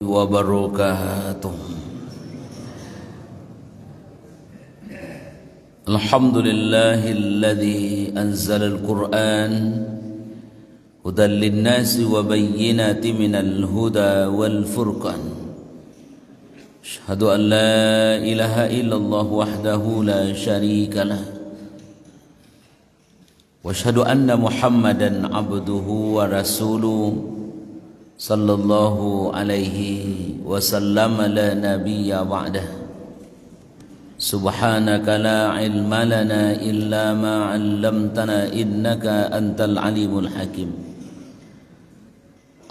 wabarakatuh. Alhamdulillahilladzi anzala al-Qur'an hudan lin-nasi wa bayyinatin minal huda wal furqan. Asyhadu an la ilaha illallah wahdahu la syarika lah. Wa asyhadu anna Muhammadan abduhu wa rasuluhu sallallahu alaihi wasallam la nabiyya ba'dah. Subhanaka la ilma lana illa ma 'allamtana innaka antal alimul hakim.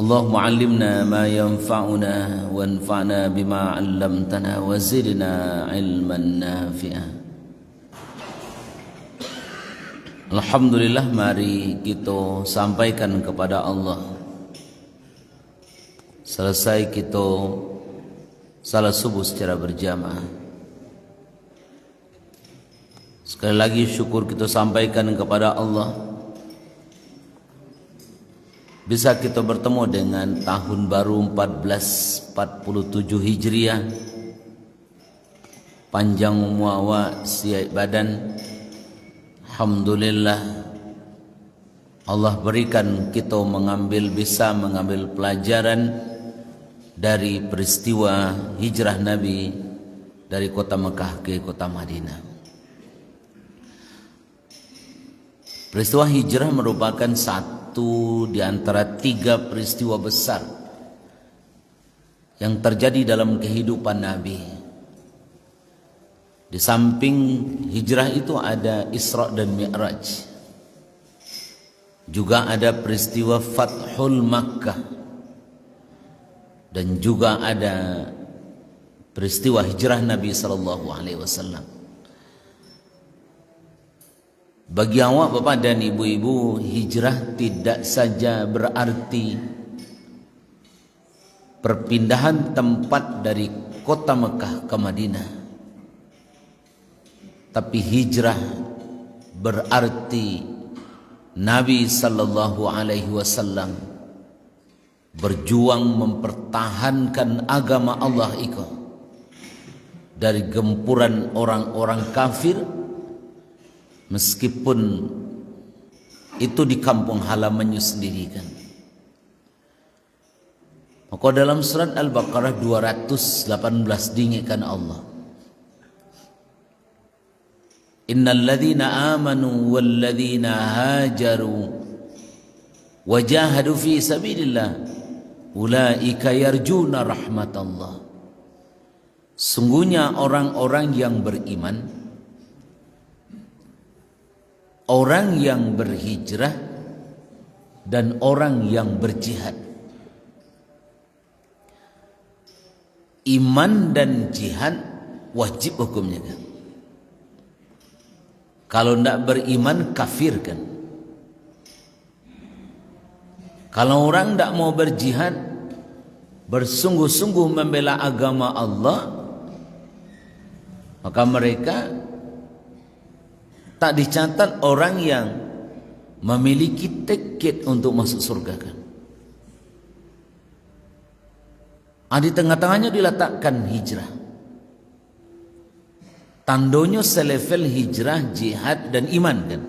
Allahumma 'allimna ma yanfa'una wanfa'na bima 'allamtana wa zidna 'ilman nafi'a. Alhamdulillah, mari kita sampaikan kepada Allah. Selesai kita salat subuh secara berjamaah. Sekali lagi syukur kita sampaikan kepada Allah. Bisa kita bertemu dengan tahun baru 1447 Hijriah. Panjang umur awak, sihat badan. Alhamdulillah, Allah berikan kita bisa mengambil pelajaran dari peristiwa hijrah Nabi dari kota Mekah ke kota Madinah. Peristiwa hijrah merupakan satu di antara 3 peristiwa besar yang terjadi dalam kehidupan Nabi. Di samping hijrah itu ada Isra dan Mi'raj. Juga ada peristiwa Fathul Makkah. Dan juga ada peristiwa hijrah Nabi sallallahu alaihi wasallam. Bagi awak Bapak dan Ibu-ibu, hijrah tidak saja berarti perpindahan tempat dari kota Mekah ke Madinah. Tapi hijrah berarti Nabi sallallahu alaihi wasallam berjuang mempertahankan agama Allah itu dari gempuran orang-orang kafir, meskipun itu di kampung halamannya sendiri kan. Maka dalam surat Al-Baqarah 218 diingatkan Allah, Innal ladzina amanu wal ladzina hajaru wajahadu fi sabilillah ulaika yarjuna rahmatallah. Sungguhnya orang-orang yang beriman, orang yang berhijrah, dan orang yang berjihad. Iman dan jihad wajib hukumnya kan? Kalau tidak beriman kafir kan? Kalau orang tidak mau berjihad, bersungguh-sungguh membela agama Allah, maka mereka tak dicatat orang yang memiliki tiket untuk masuk surga kan? Di tengah-tengahnya diletakkan hijrah. Tandanya selevel hijrah, jihad, dan iman kan?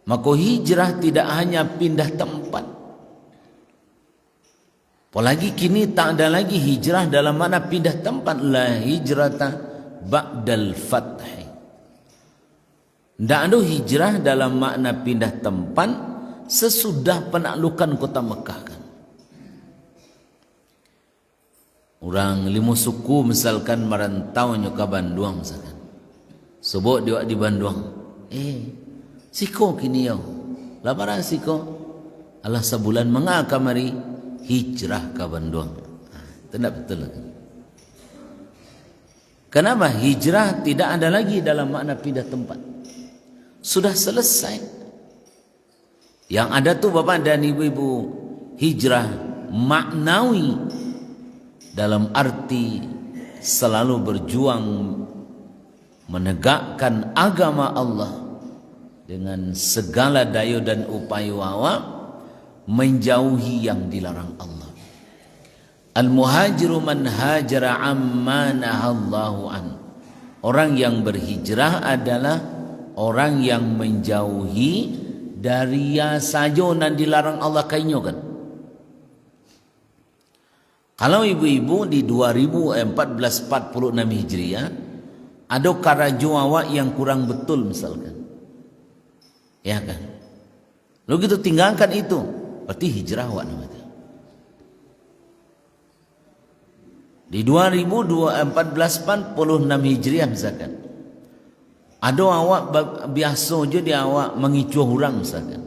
Maka hijrah tidak hanya pindah tempat. Apalagi kini tak ada lagi hijrah dalam makna pindah tempat. La hijrata ba'dal fathi. Tidak ada hijrah dalam makna pindah tempat sesudah penaklukan kota Mekah kan? Orang lima suku misalkan merantau ke Bandung misalkan. Sebut dia di Bandung. Siko kini yo. Laparan siko. Allah sebulan mengaka mari hijrah ke Bandung. Tidak betul kan? Kenapa hijrah tidak ada lagi dalam makna pindah tempat? Sudah selesai. Yang ada tuh Bapak dan Ibu-ibu, hijrah maknawi dalam arti selalu berjuang menegakkan agama Allah dengan segala daya dan upaya awak, menjauhi yang dilarang Allah. Al-muhajiru man hajara amma nahallahu an. Orang yang berhijrah adalah orang yang menjauhi dari ya sajonan dilarang Allah kainyo kan. Kalau ibu-ibu di 1446 Hijriah ada karajo awak yang kurang betul misalkan. Ya kan? Lalu gitu tinggalkan itu. Berarti hijrah awak namanya. Di 1446 Hijriah misalkan. Ada awak biasa je dia awak mengicuh orang misalkan.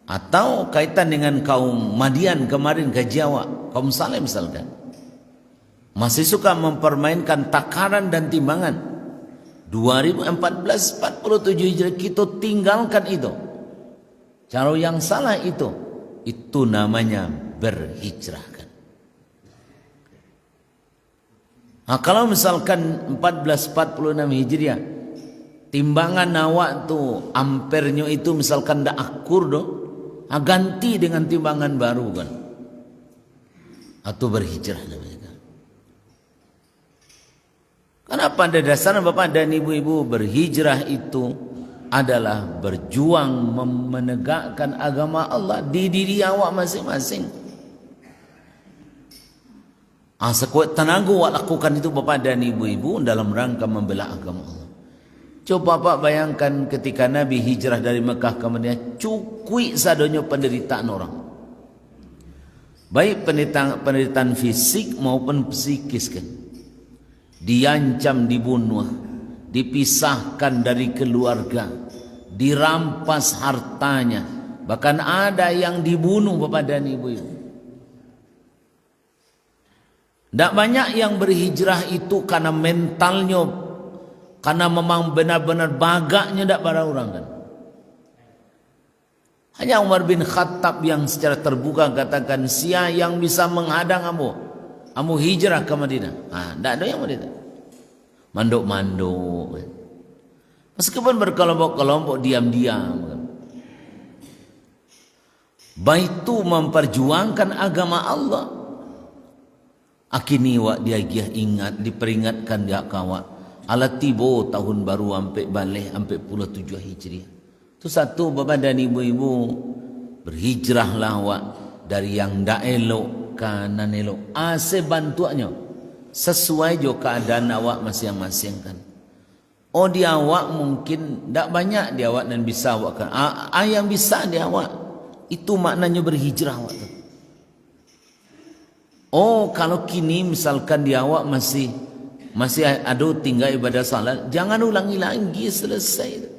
Atau kaitan dengan kaum Madian kemarin gaji awak, kaum Saleh misalkan. Masih suka mempermainkan takaran dan timbangan. 1447 Hijriah kita tinggalkan itu. Cara yang salah itu namanya berhijrah. Nah, kalau misalkan 1446 Hijriah timbangan awak tu ampernya itu misalkan dak akur doh, ganti dengan timbangan baru kan, atau berhijrah namanya. Karena pada dasarnya Bapak dan Ibu-ibu, berhijrah itu adalah berjuang menegakkan agama Allah di diri awak masing-masing. Sekuat tenaga awak lakukan itu Bapak dan Ibu-ibu dalam rangka membela agama Allah. Coba Bapak bayangkan ketika Nabi hijrah dari Mekah ke Madinah, cukui sadonyo penderitaan orang. Baik penderitaan fisik maupun psikis kan. Diancam, dibunuh, dipisahkan dari keluarga, dirampas hartanya, bahkan ada yang dibunuh Bapak dan Ibu-ibu. Tak banyak yang berhijrah itu karena mentalnya, karena memang benar-benar bagaknya tak para orang kan. Hanya Umar bin Khattab yang secara terbuka katakan, sia yang bisa menghadang amu hijrah ke Madinah. Tak ada yang Madinah. Manduk-manduk. Meskipun berkelompok-kelompok diam-diam kan. Baitu memperjuangkan agama Allah. Akini wak dia ingat, diperingatkan dia kawak. Ala tibo tahun baru ampe balik, ampe 7 Hijriah. Itu satu Bapak dan Ibu-ibu, berhijrahlah wak dari yang dak elok kanan elok. Sebantuannya sesuai jo keadaan awak masing-masing kan. Oh dia awak mungkin dak banyak dia awak dan bisa awak kan. Yang bisa dia awak. Itu maknanya berhijrah awak tu. Oh kalau kini misalkan dia awak masih ada tinggal ibadah salat, jangan ulangi lagi, selesai.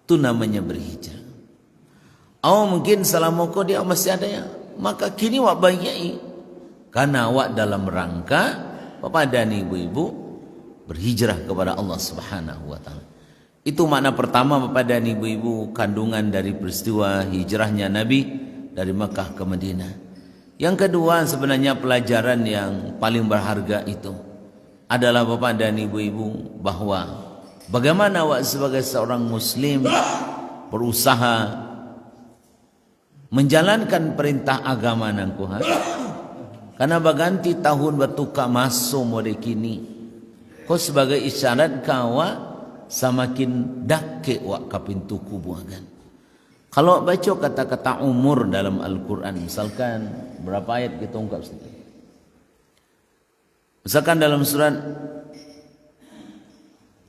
Itu namanya berhijrah. Oh mungkin selama kau dia masih ada ya, maka kini awak bayai. Karena awak dalam rangka Bapak dan Ibu-ibu berhijrah kepada Allah Subhanahu wa taala. Itu makna pertama Bapak dan Ibu-ibu, kandungan dari peristiwa hijrahnya Nabi dari Mekah ke Madinah. Yang kedua sebenarnya pelajaran yang paling berharga itu adalah Bapak dan Ibu-ibu bahwa bagaimana awak sebagai seorang Muslim berusaha menjalankan perintah agama nangkuhan. Karena baganti tahun bertukar masuk mode kini, kau sebagai isyarat kawa semakin dake wak ke pintu kubuagan. Kalau baca kata-kata umur dalam Al-Quran, misalkan berapa ayat kita ungkap sedikit. Misalkan dalam surat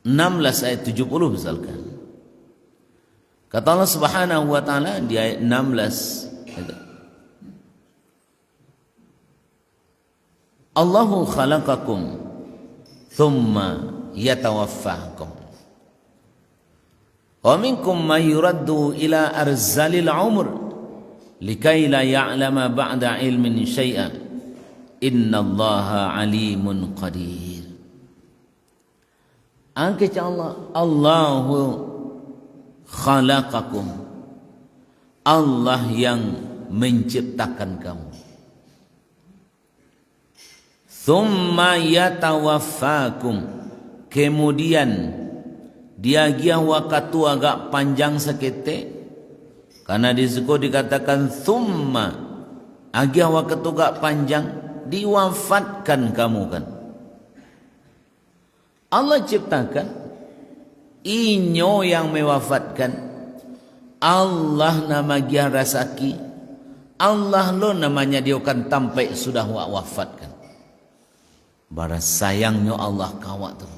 16 ayat 70 misalkan. Kata Allah Subhanahu wa taala di ayat 16. Allahu khalaqakum thumma yatawaffakum. Wa minkum may yuraddu ila arzalil umr likai la ya'lama ba'da ilmin syai'a. Innallaha alimun qadir. Angkat Allah, Allahu khalaqakum. Allah yang menciptakan kamu. Thumma yatawaffakum. Kemudian dia gia waktu agak panjang sekete Karena di situ dikatakan thumma agia waktu gak panjang diwafatkan kamu kan. Allah ciptakan, inyo yang mewafatkan. Allah nama dia rasaki. Allah lo namanya dia kan sampai sudah wafatkan. Bara sayangnya Allah kawat tu.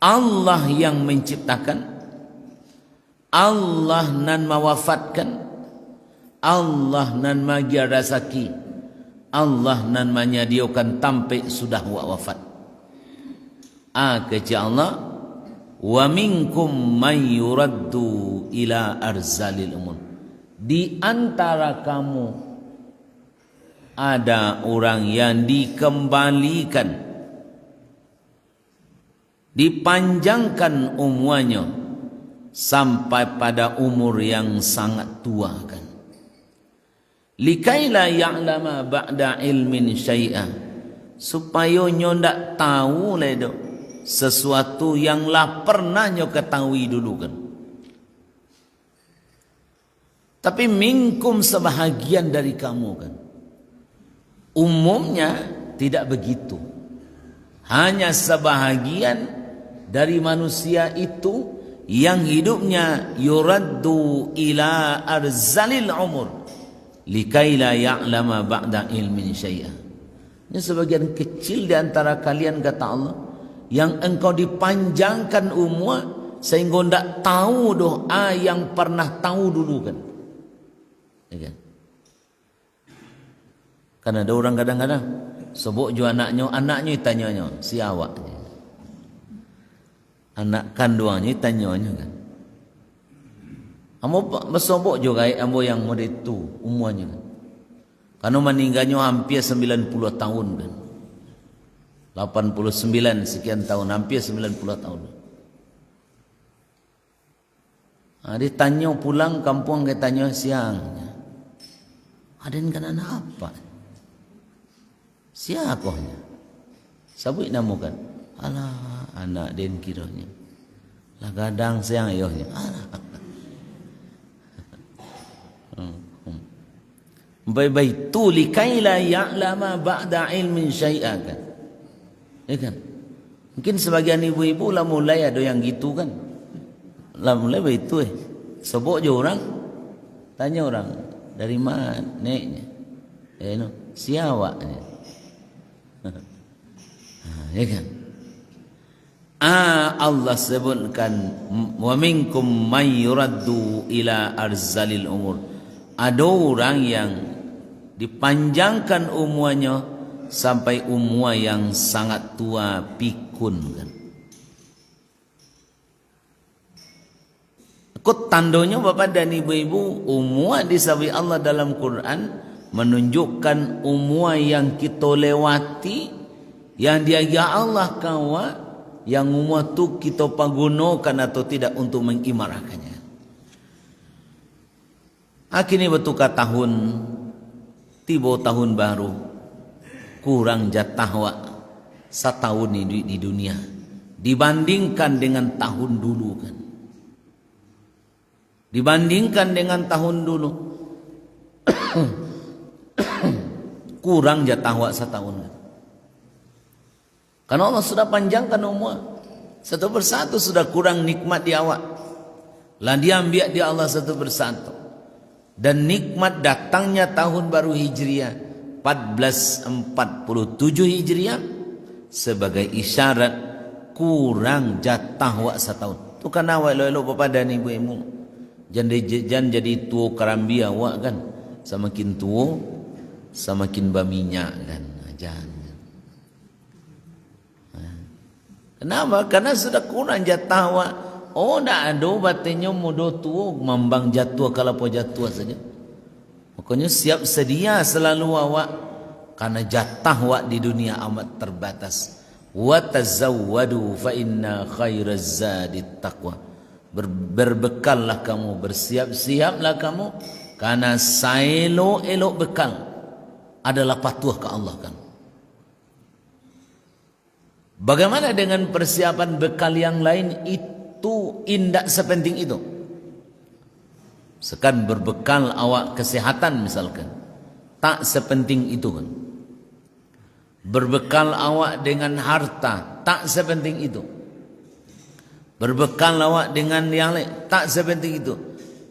Allah yang menciptakan, Allah nan mewafatkan, Allah nan magia rasaki, Allah nan menyediakan sampai sudah wafat. Kecil Allah, wa minkum man yuraddu ila arzalil umur. Di antara kamu ada orang yang dikembalikan, dipanjangkan umurnya sampai pada umur yang sangat tua kan. Likaila ya'lama ba'da ilmin syai'ah, supaya nyo ndak tahu ledo sesuatu yang lah pernah nyo ketahui dulu kan. Tapi minkum sebahagian dari kamu kan. Umumnya tidak begitu. Hanya sebahagian dari manusia itu yang hidupnya yuraddu ila arzalil umur likaila ya'lama ba'da ilmin syai'ah. Ini sebagian kecil di antara kalian kata Allah yang engkau dipanjangkan umur sehingga tidak tahu doa yang pernah tahu dulu kan. Ya kan? Karena ada orang kadang-kadang sebut jo anaknya tanyanya si awak. Anak kandungnya tanyanya kan. Amo besobok juga ambo yang mode itu umurnya kan. Karena meninggalnya hampir 90 tahun kan. 89 sekian tahun, hampir 90 tahun. Dia tanya pulang kampung, dia tanya siangnya. Aden kan anak apa? Siakohnya? Sabut nama kan? Alah, anak den kiranya. Lah gadang siang ayohnya. Baik-baik tu likaila ya'lama ba'da ilmin syai'ah kan. Ya kan? Mungkin sebagian ibu-ibu lah mulai ada yang gitu kan. Lah mulai begitu sebut je orang, tanya orang, dari mana neknya? Siawaknya. Ya kan? Allah sebutkan wa minkum may yuraddu ila arzalil umur. Ada orang yang dipanjangkan umurnya sampai umur yang sangat tua pikun kan. Kut tandanya Bapak dan Ibu-ibu, umur disebut Allah dalam Quran menunjukkan umur yang kita lewati, yang dia ya Allah kawa, yang umur tu kita pagunakan atau tidak untuk mengimarahkannya. Akhirnya bertukar tahun, tiba tahun baru, kurang jatah wak setahun di dunia dibandingkan dengan tahun dulu kan. Dibandingkan dengan tahun dulu kurang jatah wak setahun kan. Karena Allah sudah panjangkan umur, satu persatu sudah kurang nikmat di awak. Lah diambil di Allah satu persatu. Dan nikmat datangnya tahun baru Hijriah 1447 Hijriah sebagai isyarat kurang jatah wak setahun. Tu kan awak elok-elok Bapak dan Ibu-ibu. Jangan jadi tua kerambia wak kan. Semakin tua semakin berminyak kan. Jangan. Kenapa? Karena sudah kurang jatah wak. Oh, tak ada batenya muda tua mambang jatuh kalau po jatuh saja. Pokoknya siap sedia selalu awak karena jatah awak di dunia amat terbatas. Wa tazawwadu fa inna khairaz zadit taqwa. Berbekallah kamu, bersiap-siaplah kamu karena saelok-elok bekal adalah patuh ke Allah kan. Bagaimana dengan persiapan bekal yang lain itu indah sepenting itu. Sekan berbekal awak kesehatan misalkan, tak sepenting itu kan. Berbekal awak dengan harta, tak sepenting itu. Berbekal awak dengan yang lain, tak sepenting itu.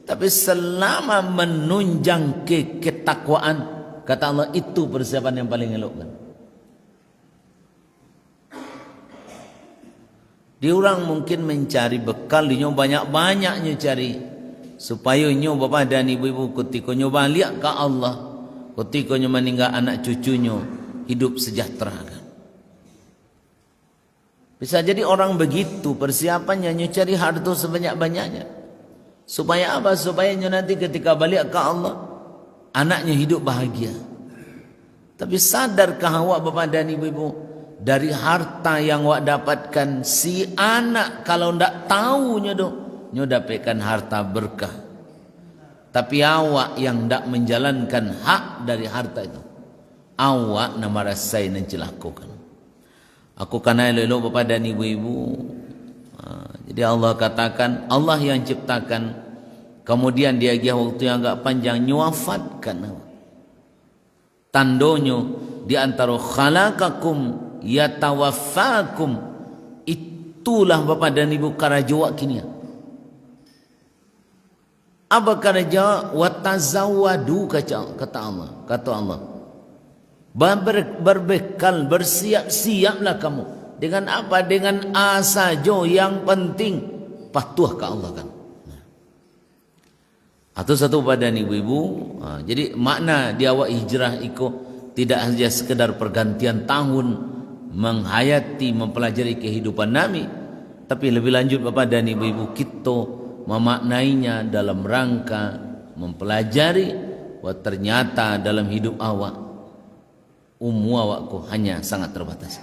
Tapi selama menunjang ketakwaan, kata Allah, itu persiapan yang paling elok kan. Dia orang mungkin mencari bekal, dia banyak-banyaknya cari. Supaya nyo bapa dan ibu-ibu ketika nyo balik ke Allah, ketika nyo meninggal anak cucunya hidup sejahtera kan. Bisa jadi orang begitu persiapannya nyo cari harta sebanyak-banyaknya. Supaya apa? Supaya nyo nanti ketika balik ke Allah, anaknya hidup bahagia. Tapi sadarkah awak bapa dan ibu-ibu, dari harta yang awak dapatkan, si anak kalau ndak tahu nyo dapatkan harta berkah. Tapi awak yang ndak menjalankan hak dari harta itu, awak nama rasai nan celakokan. Aku kana elok bapa dan ibu-ibu. Jadi Allah katakan, Allah yang ciptakan, kemudian dia gih waktu yang agak panjang nyuafatkan. Tandonyo di antara khalaqakum yatawaffakum, itulah bapa dan ibu karajawa kini. Apa karajawa? Watazawadu, kata Allah. Berbekal, bersiap-siaplah kamu. Dengan apa? Dengan asajo yang penting patuh ke Allah kan. Atau satu badan ibu-ibu. Jadi makna di awak hijrah itu tidak hanya sekedar pergantian tahun menghayati, mempelajari kehidupan Nabi, tapi lebih lanjut bapak dan ibu-ibu, kita memaknainya dalam rangka mempelajari bahwa ternyata dalam hidup awak awakku hanya sangat terbatas.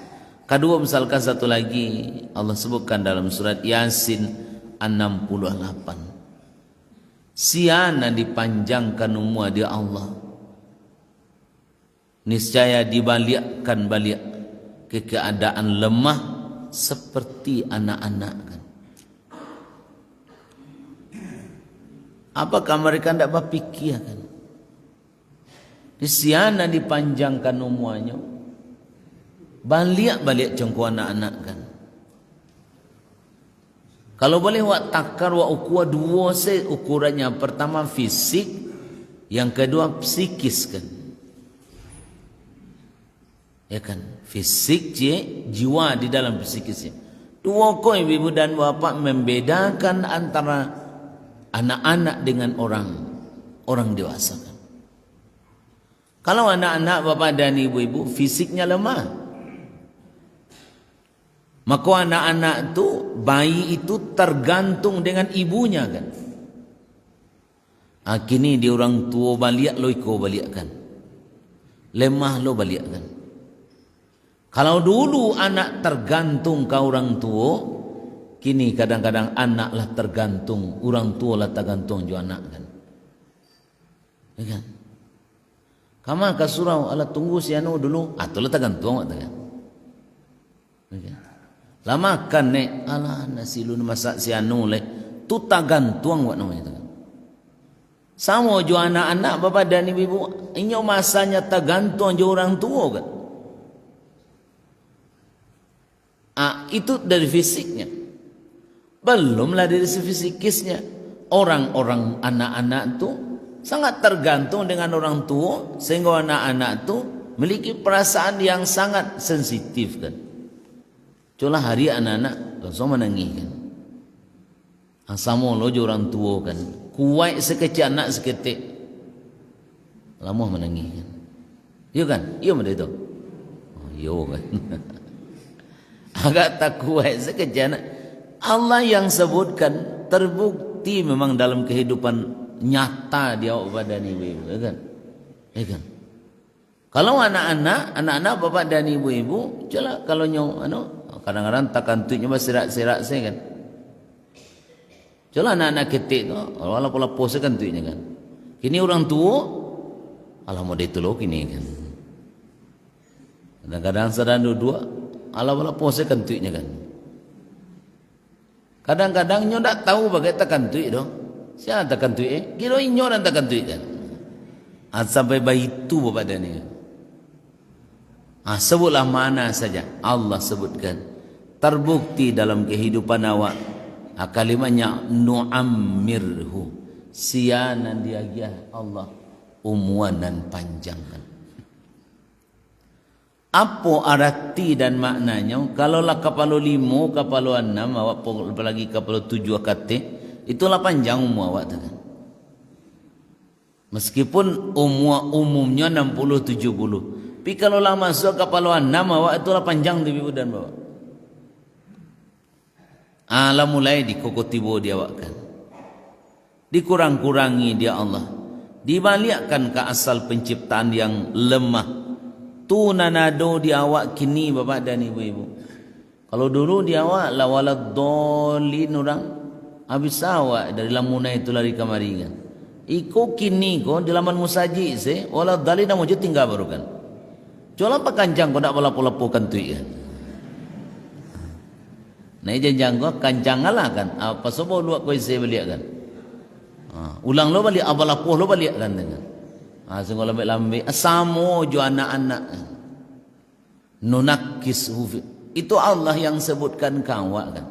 Kedua, misalkan satu lagi Allah sebutkan dalam surat Yasin 68, siana dipanjangkan umur dia Allah, niscaya dibalikkan balik ke keadaan lemah seperti anak-anak kan. Apakah mereka tidak berpikir kan? Disiana dipanjangkan umurnya, balik cengku anak-anak kan. Kalau boleh wak takar wak ukuah dua ukurannya, pertama fisik, yang kedua psikis kan. Ya kan, fisik jiwa di dalam psikisnya. Dua kau ibu dan bapak membedakan antara anak-anak dengan orang dewasa kan. Kalau anak-anak bapak dan ibu-ibu fisiknya lemah, maka anak-anak itu, bayi itu tergantung dengan ibunya kan. Kini di orang tua balik lo iko balik kan, lemah lo balik kan. Kalau dulu anak tergantung ke orang tua, kini kadang-kadang anaklah tergantung, orang tua lah tergantung jo anak kan. Ya kan? Kama ka surau ala tunggu si anu dulu, atulah tergantung kan. Ya kan? Lama kan nek ala nasi lun masak si anu le, tu tergantung wak namanya kan. Sama jo anak-anak bapak dan ibu, inyo masanya tergantung jo orang tua kan. Itu dari fisiknya. Belumlah dari fisikisnya. Orang-orang anak-anak itu sangat tergantung dengan orang tua, sehingga anak-anak itu memiliki perasaan yang sangat sensitif kan. Coba hari anak-anak langsung menangis kan. Sama lo orang tua kan, kuat sekecil anak seketik, lama menangis kan. Iya kan? Iya mana itu? Iya kan. Agak tak kuat sekejap. Allah yang sebutkan terbukti memang dalam kehidupan nyata dia bapak dan ibu-ibu, ya kan? Ya kan? Kalau anak-anak bapak dan ibu-ibu, jelas kalau kadang-kadang takkan tuiknya serak-serak saya kan. Jelas anak-anak ketik tu, walaupun lapos kan tuiknya kan. Kini orang tua, alamak dia tolong kini kan. Kadang-kadang sedang dua, ala-ala pose kan tuiknya kan. Kadang-kadang nyo tak tahu bagaimana kan tuik doh. Siapa takkan tuik? Kira inyoran takkan tuik kan? Sampai bayi itu bapak dan ni. Sebutlah mana saja Allah sebutkan. Terbukti dalam kehidupan awak. Kalimatnya nu'ammirhu. Sianan dia Allah umuanan panjangkan. Apa arti dan maknanya? Kalau lah kapalo 5, kapalo 6, awak apalagi kapalo 7 akate, itulah panjang umur awak tu kan. Meskipun umumnya 60-70. Tapi kalau lah masuk kapalo 6 awak itulah panjang tu ibu dan bapak. Lah mulai dikokotibo dia awak kan. Dikurang-kurangi dia Allah. Dibalikkan ke asal penciptaan yang lemah. Tu nanado di awak kini bapak dan ibu-ibu. Kalau dulu di awak la waladhdallin orang habis awak dari lamunai itu lari kamari kan. Iko kini ko di laman musaji se waladhdallin mau je tinggal baru kan. Jual apa kancang ko nak balapo-lapokan tu kan. Nah janjang ko kancang lah kan. Apa sobo luak ko ise balik kan. Ulang lo balik abalapo lo balik kan dengan. Sungguh lambe-lambe asamo jo anak-anak nunakishu itu Allah yang sebutkan kawak kan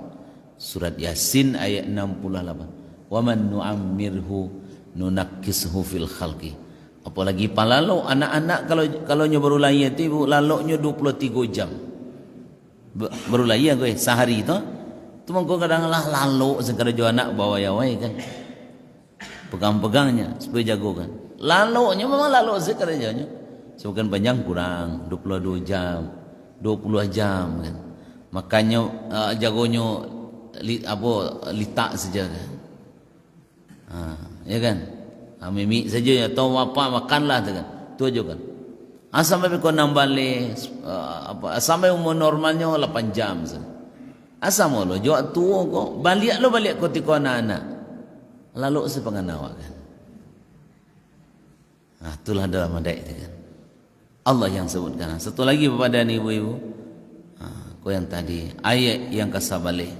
surat Yasin ayat 68 wa man nu'ammirhu nunakishu fil khalqi. Apalagi palalo anak-anak kalau nyo baru lahir tu laloknya 23 jam baru lahir gue sehari tu mengko kadang lah lalok sekara jo anak bawa yawai kan pegang-pegangnya supaya jago kan. Laloknya memang lalok sekarang bukan panjang kurang 22 jam 20 jam kan. Makanya jagonya litak saja kan. Ya kan. Mimi saja atau apa makanlah tu kan. Tu aja kan. Sampai kau nambah sampai umur normalnya 8 jam saja. Asam lo jo tua kau balik kau tiko anak-anak. Lalok sepengan awak kan. Itulah dalam adai itu kan. Allah yang sebutkan. Satu lagi bapak dan ibu-ibu. Kau yang tadi ayat yang kasabalik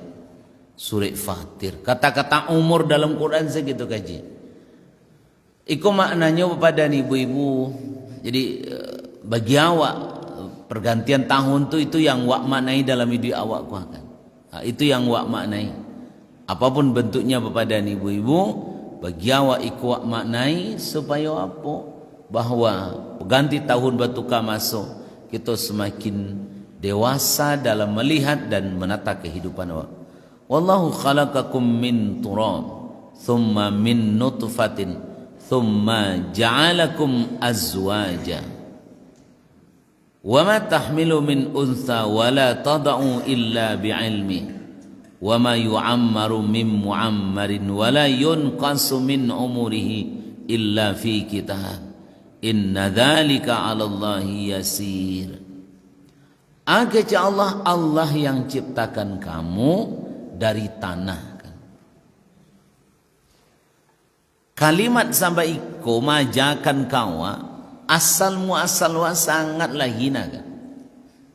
surat Fatir. Kata-kata umur dalam Quran segitu kaji. Iku maknanya bapak dan ibu-ibu. Jadi bagi awak pergantian tahun itu yang wak maknai dalam hidup awak ku kan. Itu yang wak maknai. Apapun bentuknya bapak dan ibu-ibu, bagi awak iku wak maknai supaya apa? Bahawa ganti tahun batuka masuk kita semakin dewasa dalam melihat dan menata kehidupan awak. Wallahu khalaqakum min turab thumma min nutfatin thumma ja'alakum azwaja wa ma tahmilu min untha wa la tada'u illa bi'ilmi wa ma yu'ammaru min mu'ammarin wa la yunqasu min umurihi illa fi kitab. Inna dzalika 'ala Allahi yasir. Allah yang ciptakan kamu dari tanah kan. Kalimat sampai iko majakan kawa asal muasal wa sangatlah hina kan.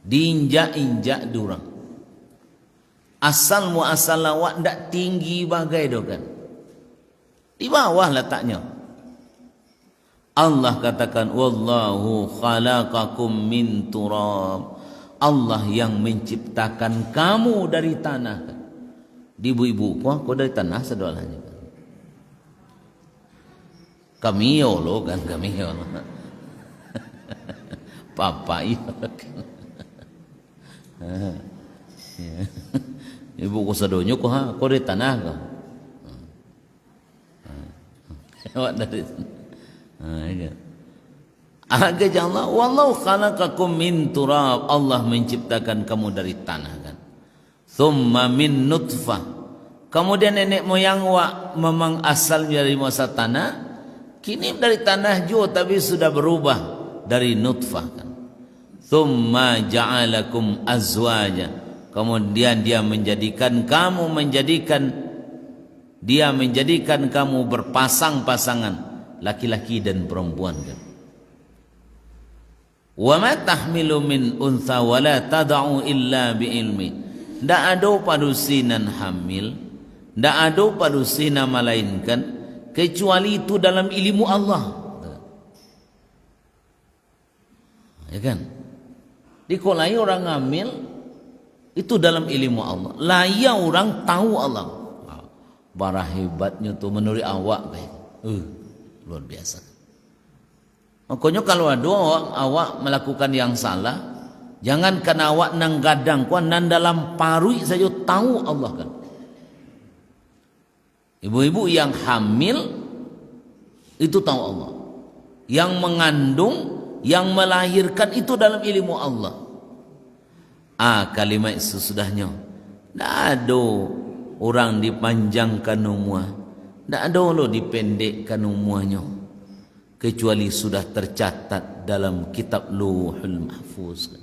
Diinjak-injak durang. Asal muasal wa ndak tinggi bagai do kan. Di bawah letaknya. Allah katakan wallahu khalaqakum min turab. Allah yang menciptakan kamu dari tanah kan. Di ibu-ibu kau dari tanah sedolanya kan. Kami lo kan kami lo. Papa iya kan. Ibu ko sadonyo ko ha ko dari tanah ko. Awak dari Agak Allah wallahu khalaqakum min turab. Allah menciptakan kamu dari tanah kan. Thumma min nutfah. Kemudian nenek moyang wa memang asal dari masa tanah. Kini dari tanah juga tapi sudah berubah dari nutfah kan. Thumma ja'alakum azwaja. Kemudian dia menjadikan kamu berpasang-pasangan laki-laki dan perempuan kan. Wa ma tahmilu min untha wa la tad'u illa bi ilmi. Ndak ada padusinan hamil, ndak ada padusinan melainkan kecuali itu dalam ilmu Allah. Ya kan? Dikolai orang ngamil itu dalam ilmu Allah. Laya orang tahu Allah. Barah hebatnya tuh menurut awak baik. Luar biasa. Makanya kalau ada awak melakukan yang salah, jangan karena awak nang gadang kuan nan dalam parui saja tahu Allah kan. Ibu-ibu yang hamil itu tahu Allah. Yang mengandung, yang melahirkan itu dalam ilmu Allah. Kalimat sesudahnya. Tak ada orang dipanjangkan umur. Tak ada lo dipendekkan umurnya. Kecuali sudah tercatat dalam kitab Lauhul Mahfuz.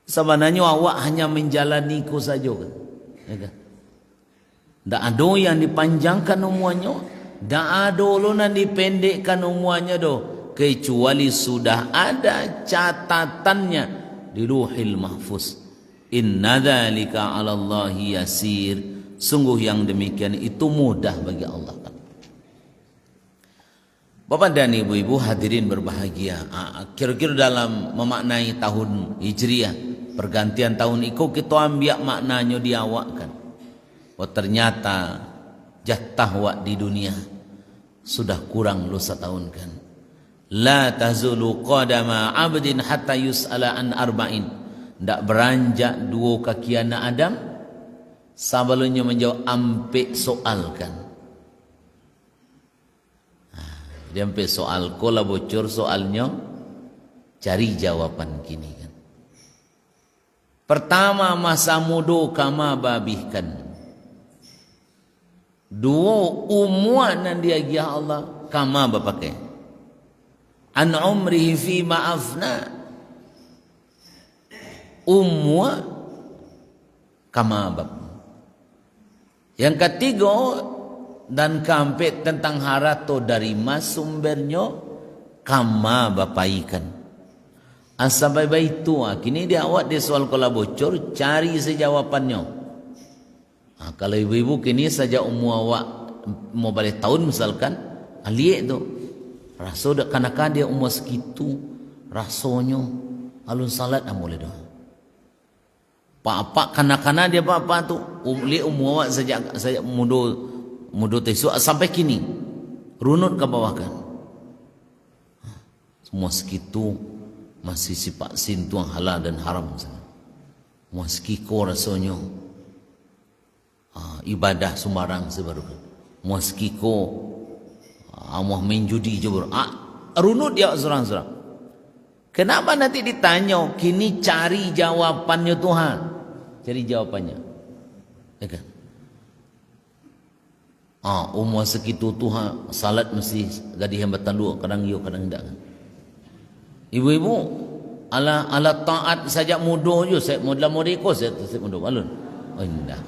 Sebenarnya awak hanya menjalani ku saja kan. Ya kan? Tak ada yang dipanjangkan umurnya. Tak ada lo yang dipendekkan umurnya doh. Kecuali sudah ada catatannya di Lauhul Mahfuz. Inna dzalika 'ala Allahi yasir. Sungguh yang demikian itu mudah bagi Allah kan. Bapak dan ibu-ibu hadirin berbahagia. Kira-kira dalam memaknai tahun Hijriah, pergantian tahun itu kita ambil maknanya di awak kan. Oh ternyata jatah wak di dunia sudah kurang lu setahun kan. La tazulu qadama 'abdin hatta yus'ala an arba'in. Ndak beranjak dua kaki anak Adam sebelumnya menjawab ampe soal kan. Dia ampe soal kola bocor soalnya cari jawaban kini kan. Pertama masa muda kama babihkan. Dua umuan yang dia ya Allah kama bapakai. An umrihi fi ma'afna. Umwa kama bab. Yang ketiga dan kampet tentang harato dari mas sumbernya kama bapaikan. Asabai itu kini dia awak dia soal kola bocor cari sejawabannya. Kalau ibu-ibu kini saja awak mau balik tahun misalkan aliek tu rasa dak kanak dia umur segitu rasanya alun salat boleh dah. Pak kanak-kanak dia apa tu li umur awak sejak muda tesu sampai kini runut ke bawah kan. Semua segitu masih sifat sintuang halal dan haram. Muskiko rasanya ibadah sembarang sebarukan. Muskiko amah main judi jebur. Runut dia serang-serang. Kenapa nanti ditanya kini cari jawabannya Tuhan. Cari jawapannya. Ya kan? Umur segitu Tuhan salat mesti gadis yang bertanduk kadang yo kadang tidak kan. Ibu-ibu ala taat saja muda je saya modal modeko saya muda balun. Oh indah.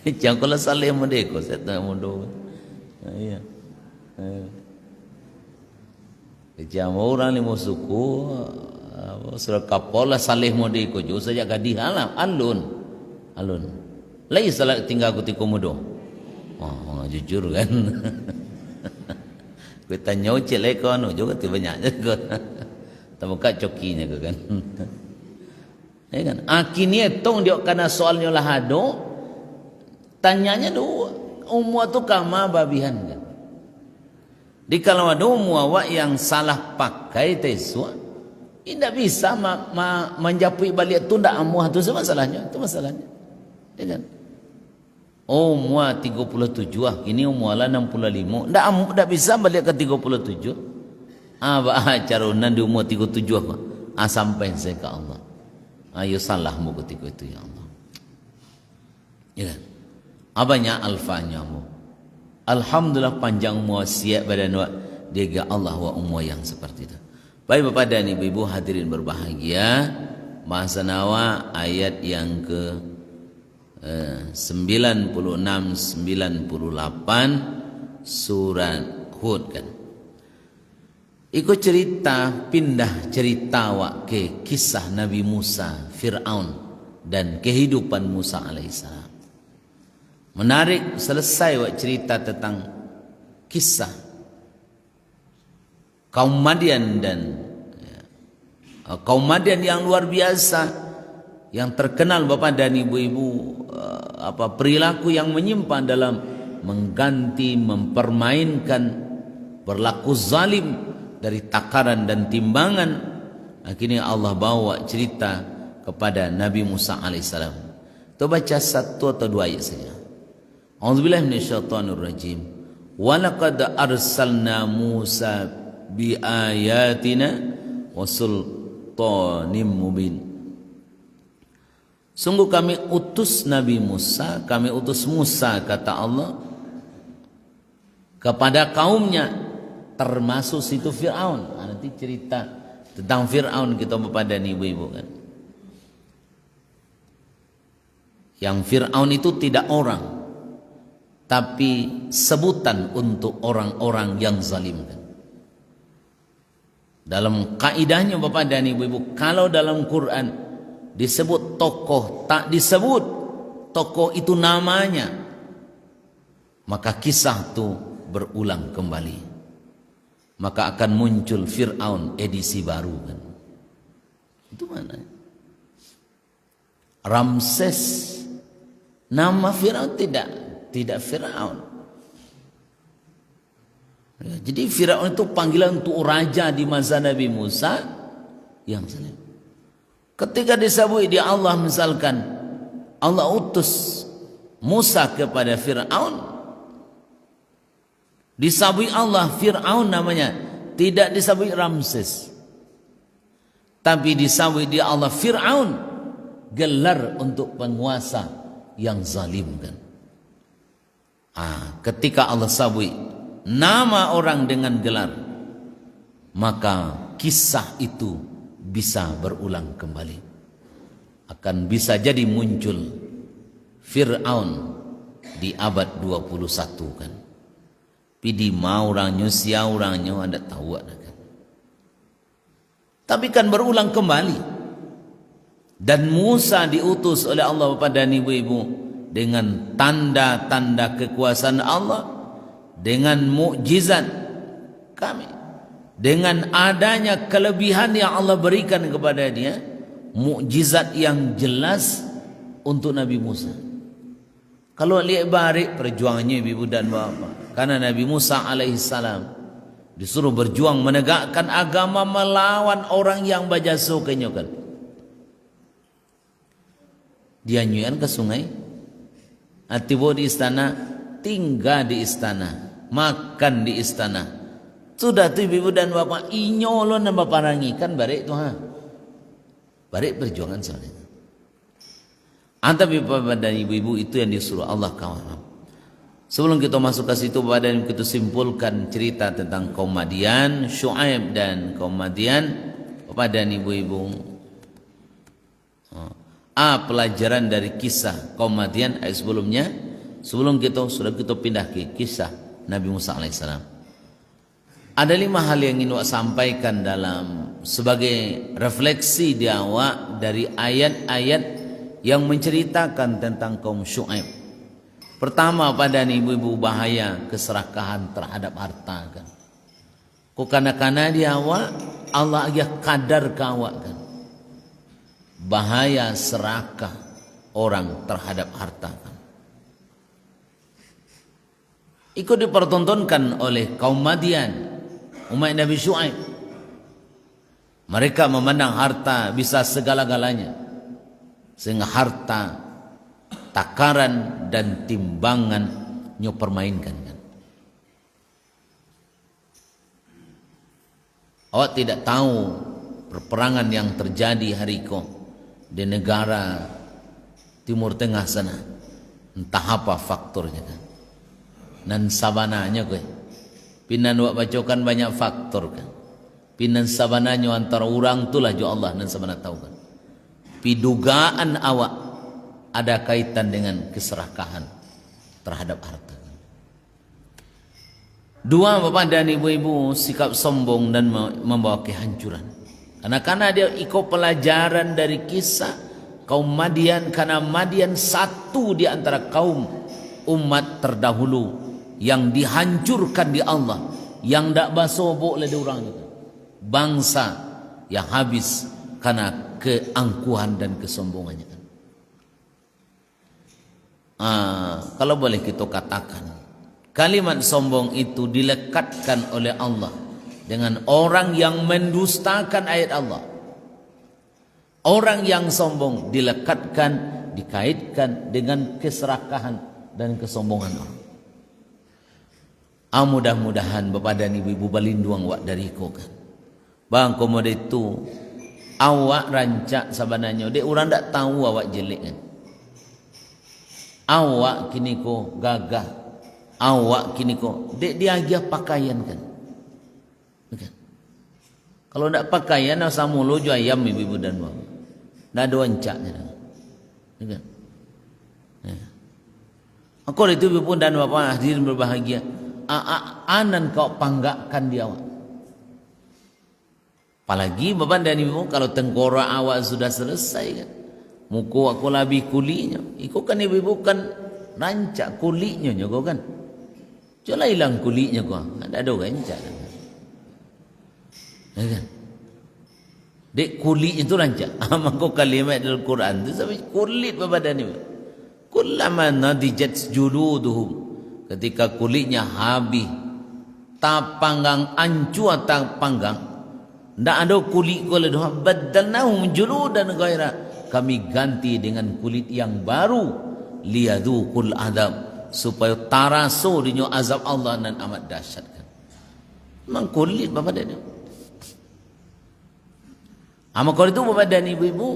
Jangan kalau saleh modeko saya tak muda. Iya. Jam orang lima suku surah kapal saleh modeko je saja gadis alun. Lai salat tinggal aku tiko muda. Jujur kan. Kita nyocek lekon juga tu banyak juga. Tamuka cokinya kan. Ya kan? Kini tong dia karena soalnya lah hado. Tanyanya dua umur tu kama babihan kan. Di kalau ada umur awak yang salah pakai tesua, tidak bisa menjapui balik tu ndak amuh tu masalahnya. Itu masalahnya. Ya kan? Umur 37 kini umur lah 65. Ndak bisa balik ke 37. Carunan di umur 37 apa? Sampai saya ke Allah. Ayo salah mu ketika itu ya Allah. Ya kan? Abanya alfanya mu. Alhamdulillah panjang umur siap badan wa dia Allah wa umur yang seperti itu. Baik Bapak dan Ibu hadirin berbahagia, bahasa nawa ayat yang ke 96 98 surat Hud kan. Ikut cerita pindah cerita ke kisah Nabi Musa, Fir'aun dan kehidupan Musa alaihissalam. Menarik, selesai wak cerita tentang kisah kaum Madian dan kaum Madian yang luar biasa, yang terkenal Bapak dan Ibu-ibu perilaku yang menyimpang dalam mengganti, mempermainkan, berlaku zalim dari takaran dan timbangan. Akhirnya Allah bawa cerita kepada Nabi Musa alaihissalam. Kita baca satu atau dua ayat saja. A'udzubillahi minasyaitonirrajim. Wa laqad arsalna Musa bi ayatina wa sultanim mubin. Sungguh kami utus Nabi Musa, kami utus Musa, kata Allah, kepada kaumnya, termasuk situ Fir'aun. Nanti cerita tentang Fir'aun kita Bapak dan Ibu-ibu kan. Yang Fir'aun itu tidak orang, tapi sebutan untuk orang-orang yang zalim kan. Dalam kaidahnya Bapak dan Ibu-ibu, kalau dalam Quran disebut tokoh, tak disebut tokoh itu namanya, maka kisah itu berulang kembali. Maka akan muncul Fir'aun edisi baru kan. Itu mana? Ramses, nama Fir'aun tidak Fir'aun. Ya, jadi Fir'aun itu panggilan untuk raja di masa Nabi Musa yang zalim. Ketika disabui dia Allah, misalkan Allah utus Musa kepada Fir'aun, disabui Allah Fir'aun namanya, tidak disabui Ramses, tapi disabui dia Allah Fir'aun, gelar untuk penguasa yang zalim kan. Ketika Allah sabui nama orang dengan gelar, maka kisah itu bisa berulang kembali. Akan bisa jadi muncul Fir'aun di abad 21 kan. Pidi mau orangnya, sia orangnya, anda tahu ada kan. Tapi kan berulang kembali. Dan Musa diutus oleh Allah Bapak dan Ibu-ibu dengan tanda-tanda kekuasaan Allah, dengan mukjizat kami, dengan adanya kelebihan yang Allah berikan kepada dia, mukjizat yang jelas untuk Nabi Musa. Kalau lihat balik perjuangannya ibu dan bapak, karena Nabi Musa alaihissalam disuruh berjuang menegakkan agama melawan orang yang bajasuh kenyokan. Dia nyuyan ke sungai, atibo di istana, tinggal di istana, makan di istana. Sudah tu ibu dan bapak inyolon dan bapak rangi kan barik tu barik perjuangan soalnya. Tapi bapak dan ibu-ibu itu yang disuruh Allah kawan. Sebelum kita masuk ke situ, bapak dan kita simpulkan cerita tentang kaum Madian, Syuaib dan kaum Madian, bapak dan ibu-ibu. Pelajaran dari kisah kaum Madian ayat sebelumnya. Sebelum kita pindah ke kisah Nabi Musa alaihissalam. Ada 5 hal yang ingin awak sampaikan dalam sebagai refleksi di awak dari ayat-ayat yang menceritakan tentang kaum Syuaib. Pertama, pada ibu-ibu, bahaya keserakahan terhadap harta kan. Karena di awak Allah ya kadar ke awak kan. Bahaya serakah orang terhadap harta kan. Ikut dipertontonkan oleh kaum Madian, umat Nabi Syuaib. Mereka memandang harta bisa segala-galanya, sehingga harta, takaran dan timbangan nyo permainkan kan. Awak tidak tahu perperangan yang terjadi hari ko di negara Timur Tengah sana, entah apa faktornya kan. Nan sabananya kowe pinan wak bacokan banyak faktor kan. Pinan sabananya antara orang tulah jo Allah nan sabana tahu kan. Pidugaan awak ada kaitan dengan keserakahan terhadap harta. 2, bapak dan ibu-ibu, sikap sombong dan membawa kehancuran. Karena dia ikut pelajaran dari kisah kaum Madian, karena Madian satu di antara kaum umat terdahulu yang dihancurkan di Allah, yang tak basobok oleh orang itu. Bangsa yang habis karena keangkuhan dan kesombongannya. Kalau boleh kita katakan, kalimat sombong itu dilekatkan oleh Allah dengan orang yang mendustakan ayat Allah. Orang yang sombong dilekatkan, dikaitkan dengan keserakahan dan kesombongan orang. Mudah-mudahan Bapak dan Ibu-ibu balinduang wak dari ko kan. Bang komodo itu awak rancak sabananya, dek orang tak tahu awak jelek kan. Awak kini ko gagah, awak kini ko dek dia pakaian kan. Bukan. Kalau tak pakaian sama lo jual ayam ibu dan bapak. Dah ada wancaknya dah. Bukan. Aku itu ibu dan bapak hadirin berbahagia. Anan kau panggakkan dia awak. Apalagi bapak dan ibu kalau tengkorak awak sudah selesai kan. Muka aku lebih kulitnya. Iku kan ibu kan rancak kulitnya kau kan. Coba hilang kulitnya kau. Ada rancak. Ya kan? Dek kulit itu rancak. Maka kalimat dalam Quran itu sampai kulit bapak dan ibu. Kullama nadijat juluduhum. Ketika kulitnya habis, tak panggang ancu atau panggang, tak ada kulit kulit doa. Badalnahum juludan ghaira. Kami ganti dengan kulit yang baru, liyadukul adab, supaya taraso dinyo azab Allah dan amat dahsyat kan. Memang kulit bapak dan ibu. Kalau itu bapak dan ibu-ibu,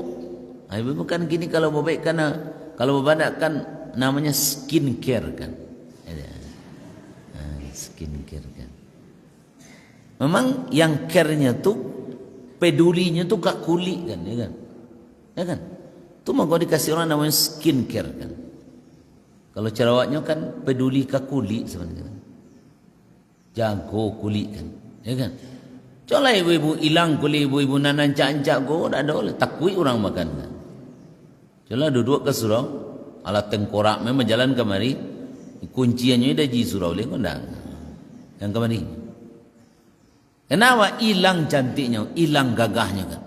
ibu-ibu kan gini kalau bapak kalau bapak kan namanya skincare kan. Skincare kan. Memang yang care-nya tuh pedulinya tuh ke kulit kan, ya kan? Ya kan? Itu mah kalau dikasih orang namanya skincare kan. Kalau carawaknya kan peduli ke kulit sebenarnya. Jago kulit kan, ya kan? Coba ibu-ibu hilang kulit ibu-ibu nanan cancak go, dah ada oleh takui orang makan kan. Coba duduk ke surau, alat tengkorak memang jalan kemari, kunciannya dah ji surau le kondang. Yang kemari. Kenapa hilang cantiknya, hilang gagahnya kan?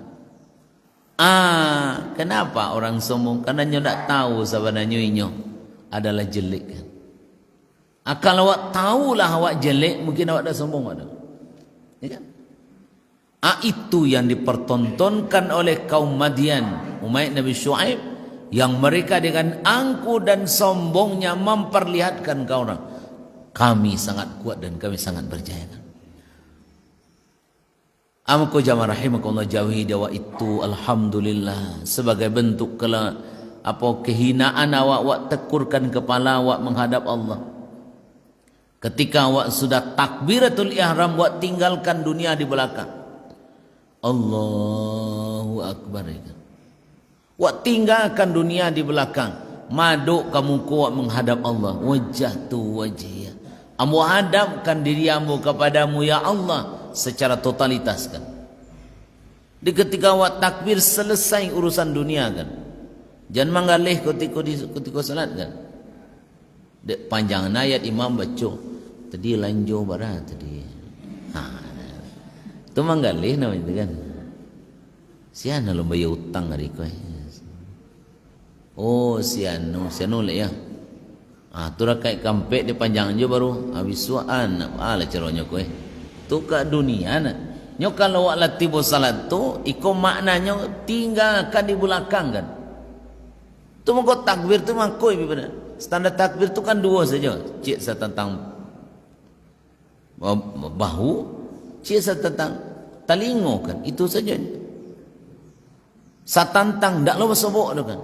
Kenapa orang sombong? Karena nyo tak tahu sebenarnya inyo adalah jelek kan. Kalau awak tahulah awak jelek, mungkin awak dah sombong ada. Ya kan? Itu yang dipertontonkan oleh kaum Madian, umat Nabi Syuaib, yang mereka dengan angku dan sombongnya memperlihatkan ke orang, kami sangat kuat dan kami sangat berjaya kan. Amko jamaah rahimakumullah, jauhi dawa itu alhamdulillah sebagai bentuk kehinaan awak tekurkan kepala awak menghadap Allah. Ketika awak sudah takbiratul ihram, awak tinggalkan dunia di belakang. Allahu akbar. Awak tinggalkan dunia di belakang, maduk kamu kuat menghadap Allah. Wajhtu wajhiya. Amu hadapkan dirimu kepadamu ya Allah secara totalitas kan. Di ketika awak takbir selesai urusan dunia kan. Jangan manggalih ketika salat kan. Dek panjang ayat imam baca. Tadi lanjut barat tadi. Itu manggalih namanya kan. Siana lo bayar utang hari kau. Oh siano le ya. Tu rakai kampek di panjang je baru habis suan lah caranya kau. Tu kat dunia nak. Nyo kalau awak latibo salat tu iko maknanya tinggalkan di belakang kan. Tu mengko takbir tu mangkoi benar. Standar takbir tu kan dua saja. Cik saya tentang bahu, cik saya tentang talingo kan. Itu saja. Satantang dak lo bersobok tu kan.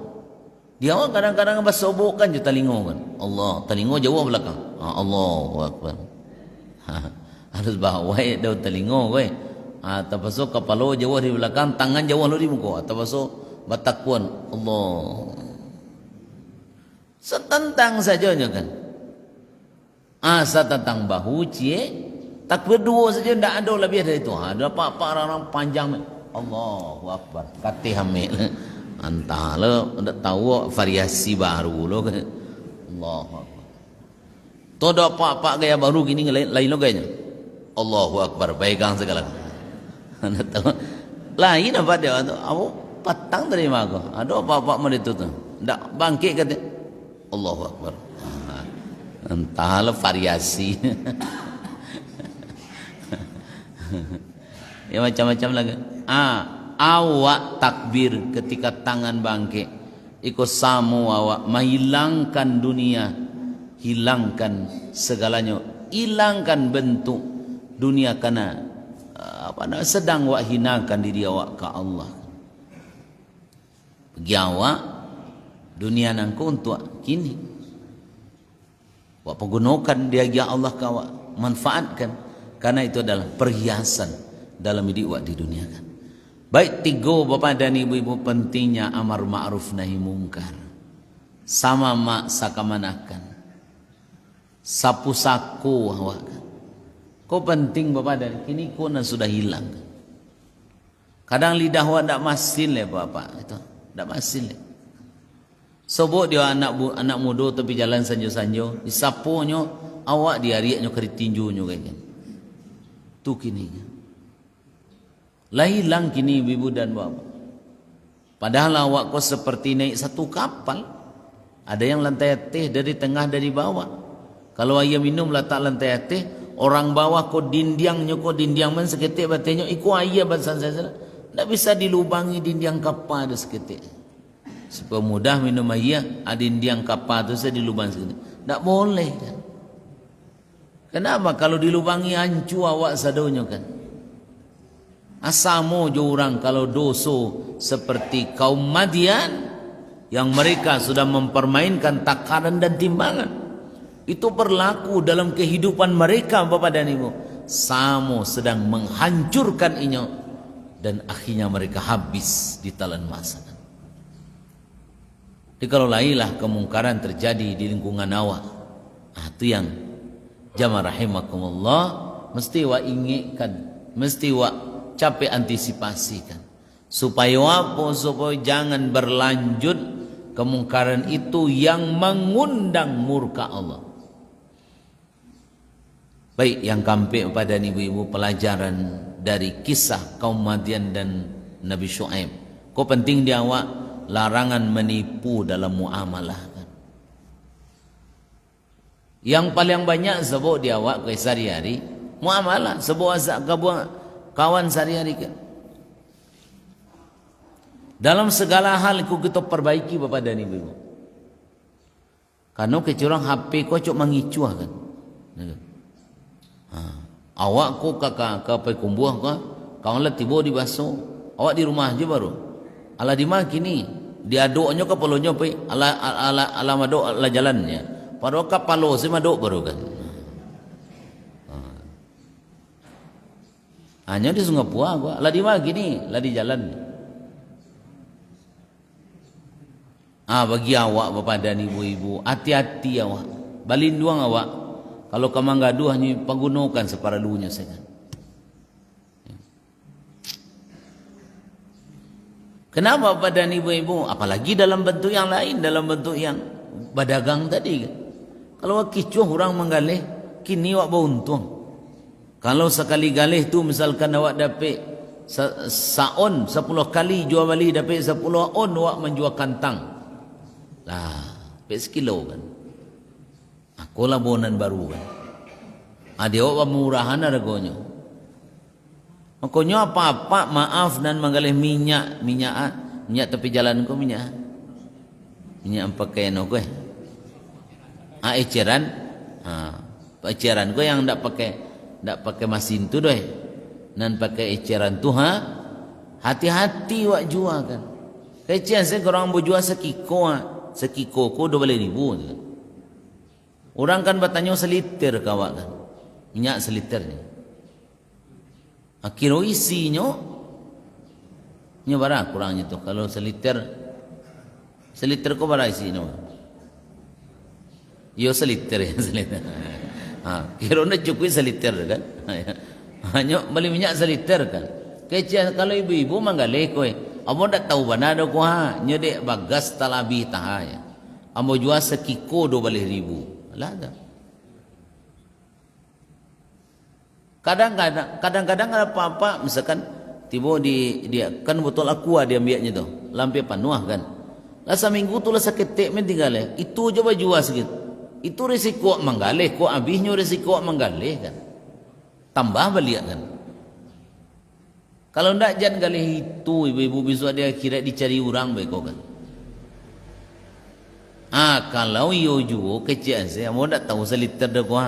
Dia orang kadang-kadang bersobok kan je talingo kan. Allah, talingo jauh belakang. Allahu akbar. Harus bawa dah telingo kowe. Tapaso kepala jauh di belakang, tangan jauh lo di muka. Tapaso batakuan Allah. Setentang sajanya kan. Setentang bahu cie. Takbir dua saja tidak ada lebih dari itu. Ada apa-apa orang panjang. Allahu akbar. Katih hamil. Entah lo, tidak tahu variasi baru lo kan. Allahu akbar. Todo pak gaya baru gini lain lo gayanya. Allahu Akbar, pegang segala. Anda tahu? Lain apa dia? Aku patang dari mana? Ada apa mau itu tu? Ndak bangkit kata. Allahu Akbar. Entahlah variasi. Ya macam-macam lagi. Awak takbir ketika tangan bangkit. Ikut samu awak menghilangkan dunia, hilangkan segalanya, hilangkan bentuk dunia karena sedang awak hinakan diri awak ke Allah. Bagi awak dunia nangku untuk kini. Awak pergunakan dia Allah ke awak, manfaatkan karena itu adalah perhiasan dalam hidup awak di dunia kan. Baik, 3 Bapak dan Ibu-ibu, pentingnya amar ma'ruf nahi mungkar. Sama mak sakamanakan. Sapu saku awak kan. Kau penting Bapak dan kini kau sudah hilang. Kadang lidah awak tak masin le Bapak itu, tak masin le. Sobok dia anak muda tepi jalan sanjo-sanjo, disapunyo awak dia riaknya keri tinjunya kayaknya. Tu kini. Lah hilang kini ibu dan bapak. Padahal awak kau seperti naik satu kapal. Ada yang lantai teh dari tengah dari bawah. Kalau ayah minum letak lantai teh, orang bawah kau dindiangnya kau dindiang man seketik batenya iku ayah bahasan saya. Tak bisa dilubangi dindiang kapal ada seketik. Supaya mudah minum ayah, ada dindiang kapal tu saya dilubang seketik. Tak boleh kan. Kenapa? Kalau dilubangi hancu awak sadonya kan. Asamo jo orang kalau doso seperti kaum Madian yang mereka sudah mempermainkan takaran dan timbangan. Itu berlaku dalam kehidupan mereka Bapak dan Ibu. Samo sedang menghancurkan inyo dan akhirnya mereka habis di talan masa. Jadi kalau lailah kemungkaran terjadi di lingkungan awak, itu yang jamaah rahimakumullah mesti wa ingatkan, mesti wa capek antisipasikan supaya apa? Supaya jangan berlanjut kemungkaran itu yang mengundang murka Allah. Baik, yang kampe pada ibu-ibu pelajaran dari kisah kaum Madian dan Nabi Syuaib. Kau penting dia awak larangan menipu dalam muamalah kan. Yang paling banyak sebab dia awak ke sehari-hari muamalah sebab azak kawan sehari-hari kan. Dalam segala hal kita perbaiki Bapak dan Ibu. Karena kecurang HP kau cuk mengicuah kan. Awak kau kakak ke kumbuah kau, kau lah tiba di baso. Awak di rumah aja baru. Ala di mana kini? Diaduknya ke palonya pe. Ala madok ala jalannya. Padahal kapalo si madok baru kan. Hanya di Sungai Puah gua. Lah di mana gini? Lah di jalan. Bagi awak Bapak dan Ibu-ibu, hati-hati awak. Balinduang awak. Kalau kamang gaduh hanya penggunakan separadunya saja. Kenapa Bapak dan Ibu-ibu? Apalagi dalam bentuk yang lain, dalam bentuk yang berdagang tadi kan. Kalau kicuh orang menggalih, kini awak beruntung. Kalau sekali galih tu misalkan awak dapat saon 10 kali jual beli dapat 10 on awak menjual kantang. Lah, dapat sekilo kan. Aku lah bonan baru kan. Dia awak murahan harganya. Makanya apa-apa maaf dan menggalih minyak tepi jalan ko minyak pakaian ko eceran. Eceran ko yang ndak pakai mesin tu doy. Nan pakai eceran tu hati-hati wak jual kan. Kecian saya korang berjual sekiko ko 12,000. Orang kan bertanya seliter kawak kan. Minyak seliter ni. Kira isinya nya berapa kurangnya tu kalau seliter ko berapa isinya? Yo seliter ya seliter. Kira nak cukup seliter kan. Hanya beli minyak seliter kan. Kecil kalau ibu-ibu manggaleh kowe. Amo dak tahu bana do ko nyedek bagas talabi tahaya. Amo jual sekiko 12,000. Lah dah. Kadang-kadang ada apa-apa, misalkan tiba dia kan botol aqua dia ambilnya tu, lampai penuh kan. Lah seminggu tu lah sakit men tinggal. Itu coba jual sikit. Itu risiko manggalih, ko habisnya risiko manggalih kan. Tambah balik kan. Kalau ndak jangan galih itu ibu-ibu besok dia kira dicari orang baik kau kan. Kalau yo jual kecil saya mau ndak tahu seliter dah kau.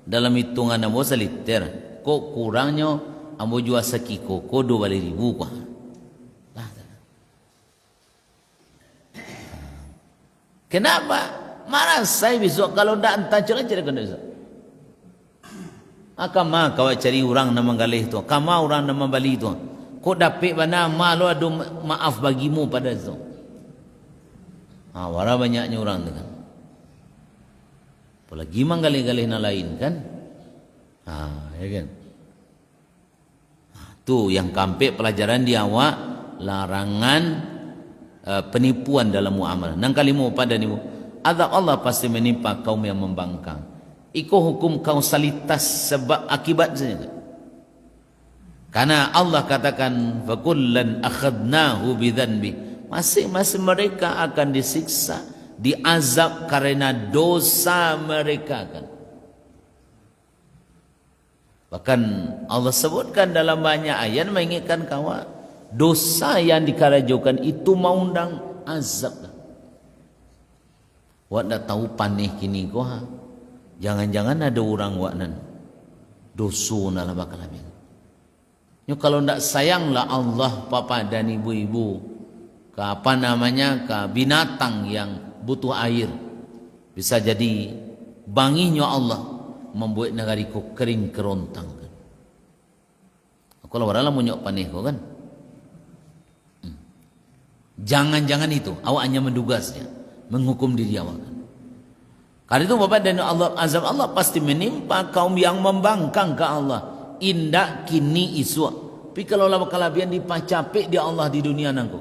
Dalam hitungan amo seliter. Kok kurangnya amo jual sekiko ko 2.000 kau. Kenapa? Marah saya besok kalau ndak entah cara-cara kena besok. Kama kau cari orang nama galih tu, kama orang nama bali tu. Kau dapat mana malu ada maaf bagimu pada tu. Wara banyaknya orang tu kan. Apalagi manggalih-galih na lain kan. Ya kan. Tu yang kampe pelajaran di awak larangan penipuan dalam muamalah. Nang kalimu pada nimu. Azab Allah pasti menimpa kaum yang membangkang. Iko hukum kausalitas sebab akibat saja. Karena Allah katakan fakullan akhadnahu bidzanbi. Masing-masing mereka akan disiksa, diazab karena dosa mereka kan. Bahkan Allah sebutkan dalam banyak ayat mengingatkan kawan dosa yang dikarajukan itu mau undang azab. Wak dah tahu panih kini kau jangan-jangan ada orang waknan dosu dalam bakal amin. Kalau ndak sayanglah Allah papa dan ibu-ibu ke apa namanya ke binatang yang butuh air, bisa jadi banginya Allah membuat negariku kering kerontang kan. Kalau orang munyok panih kau kan. Jangan-jangan itu awak hanya mendugasnya, menghukum diri awak kan. Karena itu Bapak dan Allah, azab Allah pasti menimpa kaum yang membangkang ke Allah. Indak kini isu. Tapi kalau lah kalabian dipacapik di Allah di dunia nangku.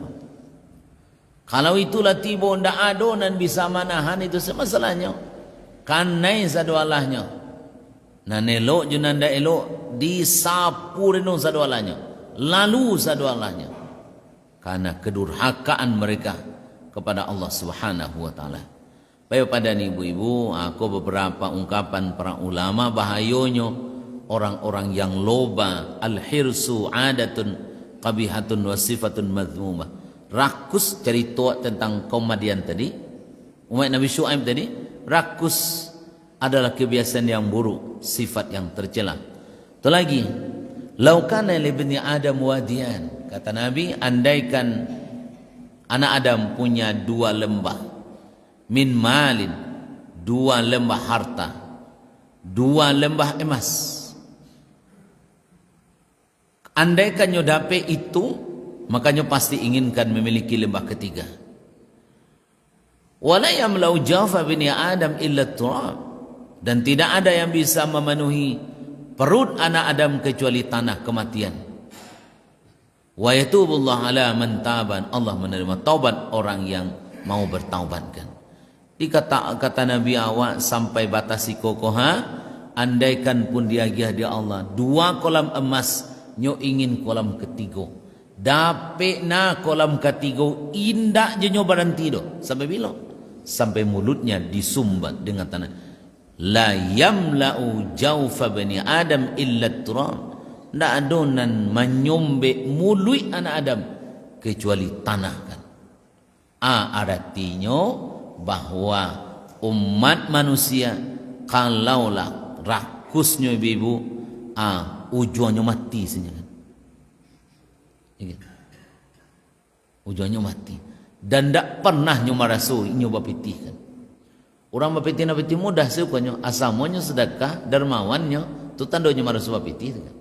Kalau itulah tiba ndak adonan bisa manahan itu semasalahnya. Kanai sadu Allahnya. Nah elok junanda elok disapu reno sadu Allahnya. Lalu sadu Allahnya. Karena kedurhakaan mereka kepada Allah Subhanahu wa taala. Baik pada ibu-ibu, aku beberapa ungkapan para ulama bahayanya orang-orang yang loba, al-hirsu adatun qabihatun wa sifatun madhmumah. Rakus cerita tentang kaum Madian tadi, umat Nabi Syuaib tadi, rakus adalah kebiasaan yang buruk, sifat yang tercela. Itu lagi, lau kana li ibni Adam wadiyan, kata Nabi, andaikan anak Adam punya 2 lembah min malin, 2 lembah harta, 2 lembah emas. Andaikan nyo dapat itu, makanya pasti inginkan memiliki lembah ketiga. Wala yamlau jawfa bini Adam illa turab, dan tidak ada yang bisa memenuhi perut anak Adam kecuali tanah kematian. Wa yatubullah ala man taban, Allah menerima taubat orang yang mau bertaubat kan. Kata Nabi awak sampai batasi kokoha, andaikan pun dia Allah 2 kolam emas, nyo ingin kolam ketiga. Dapat na kolam ketiga, indak je nyo berhenti do. Sampai bila? Sampai mulutnya disumbat dengan tanah. La yamla'u jawfa bani Adam illa turab. Ndak adonan menyombe mulut anak Adam kecuali tanah kan. Artinya bahwa umat manusia kalaulah rakusnya ibu-ibu, ujungnya mati saja kan. Ujungnya mati. Dan tak pernah nyoba rasul nyoba pitih kan. Orang bapitih na pitih mudah sukanya, asamonya sedekah dermawannya tu tandanya marasul bapitih kan.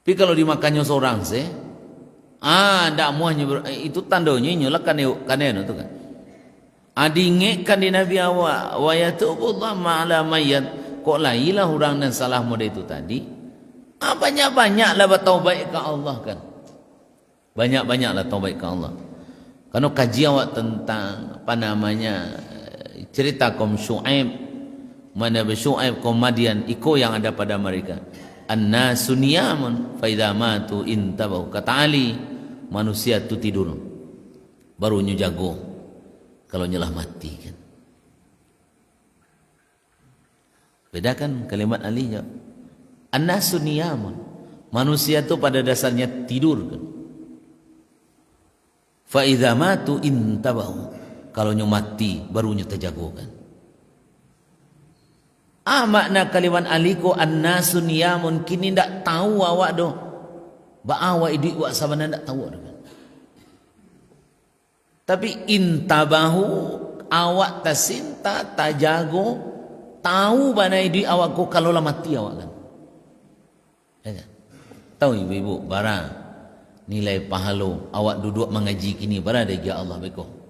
Tapi kalau dimakannya seorang se, ndak muahnya itu tandanya nyolak kan itu kan. Adingekan di Nabi awak wa yatubullah ma'ala mayyat. Kok lailah orang dan salah mode itu tadi. Banyak-banyaklah bertaubat ke Allah kan. Banyak-banyaklah taubat ke Allah. Karena kaji awak tentang apa namanya cerita kaum Syuaib, Mana Syuaib kaum Madian iko yang ada pada mereka. An-nasu niyamun fa idza matu intabahu. Kata Ali, manusia itu tidur baru nyu jago kalau nyelah mati kan. Bedakan kalimat Ali ya. An-nasu niyamun. Manusia itu pada dasarnya tidur kan. Fa idza matu intabahu. Kalau nyu mati baru nyu terjago kan. Makna kalimat aliko an-nasu niyamun, kini ndak tahu awak doh. Ba awak idik wak sabana ndak tahu kan. Tapi intabahu, awak tasinta tajago, tahu bana idik awak ko kalau lah mati awak kan. Ya kan? Tahu ibu-ibu bara nilai pahala awak duduk mengaji kini bara dari Allah beko.